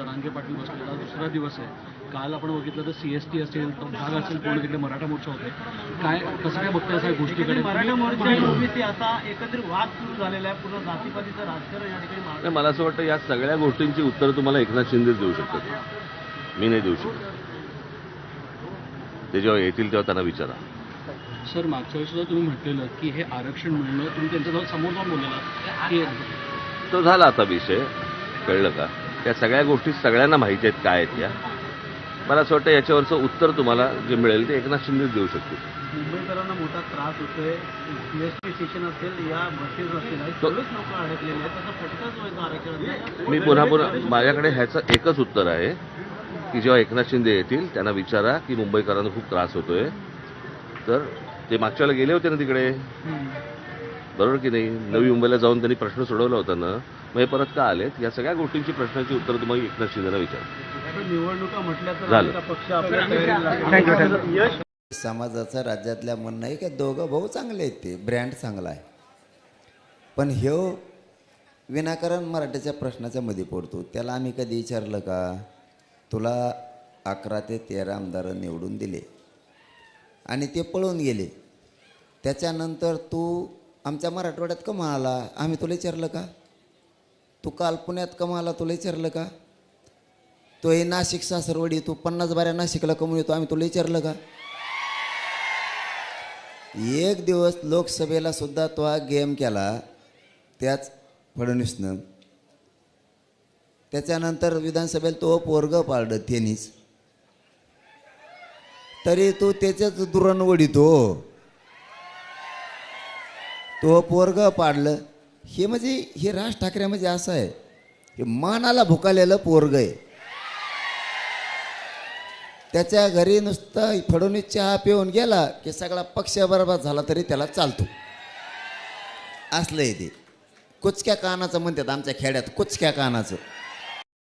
जरांगे पाटील बसलेला दुसरा दिवस आहे. काल आपण बघितलं तर CST असेल, तो भाग असेल, पूर्ण तिकडे मराठा मोर्चा होते. काय कसं काय बघताय अशा गोष्टीकडे? मराठा मोर्चा आणि ओबीसी असा एकत्रित वाद सुरू झालेला आहे. पूर्ण जातीपातीचं राजकारण या ठिकाणी नाही, मला असं वाटतं या सगळ्या गोष्टींची उत्तर तुम्हाला एकनाथ शिंदेच देऊ शकतात, मी नाही देऊ शकत. ते जेव्हा येतील तेव्हा त्यांना विचारा. सर, मागच्या वेळेस सुद्धा तुम्ही म्हटलेलं की हे आरक्षण मिळणं, तुम्ही त्यांच्याजवळ समोर जाऊन बोललेला की तो झाला आता विषय, कळलं का? त्या सगळ्या गोष्टी सगळ्यांना माहिती आहेत काय आहेत त्या. मला असं वाटतं याच्यावरचं उत्तर तुम्हाला जे मिळेल ते एकनाथ शिंदेच देऊ शकतील. मुंबईकरांना मोठा त्रास होतोय. CST स्टेशन असेल, या बसेस असतील, सगळेच लोक अडकलेले आहेत. त्याचा फटका जो आहे तो आरक्षणाचा. मी पुन्हा माझ्याकडे ह्याचं एकच उत्तर आहे की जेव्हा एकनाथ शिंदे येतील त्यांना विचारा की मुंबईकरांना खूप त्रास होतोय. तर ते मागच्या वेळेला गेले होते ना तिकडे, बरोबर की नाही? नवी मुंबईला जाऊन त्यांनी प्रश्न सोडवला होता ना, मग हे परत का आलेत? या सगळ्या गोष्टींची प्रश्नाची उत्तर तुम्हाला एकनाथ शिंदेला विचारा. निवडणुका म्हटल्या तर झालं. अनेक पक्ष आपल्या तयारीला यश समाजाचं राज्यातल्या म्हणणं आहे की दोघं भाऊ चांगले आहेत, ते ब्रँड चांगला आहे. पण ह्यो विनाकारण मराठीच्या प्रश्नाच्या मध्ये पडतो. त्याला आम्ही कधी विचारलं का, तुला 11 ते 13 आमदार निवडून दिले आणि ते पळून गेले, त्याच्यानंतर तू आमच्या मराठवाड्यात का आला? आम्ही तुला विचारलं का? तू काल पुण्यात का आला? तुला विचारलं का? तो हे नाशिक सासरवडी, तू 50 बाऱ्या नाशिकला कमून येतो, आम्ही तुला विचारलं का? एक दिवस लोकसभेला सुद्धा तो हा गेम केला त्याच फडणवीसनं. त्याच्यानंतर विधानसभेला तो पोरगं पाळलं त्यांनीच, तरी तो त्याच्याच दुरण वडितो. तो पोरगं पाडलं. हे म्हणजे हे राज ठाकरे म्हणजे असं आहे, हे मानाला भुकालेलं पोरग आहे. त्याच्या घरी नुसतं फडणवीस चहा पिऊन गेला की सगळा पक्ष बरबाद झाला तरी त्याला चालतो. असलं आहे ते. कुचक्या कानाचं म्हणतात आमच्या खेड्यात, कुचक्या कानाचं.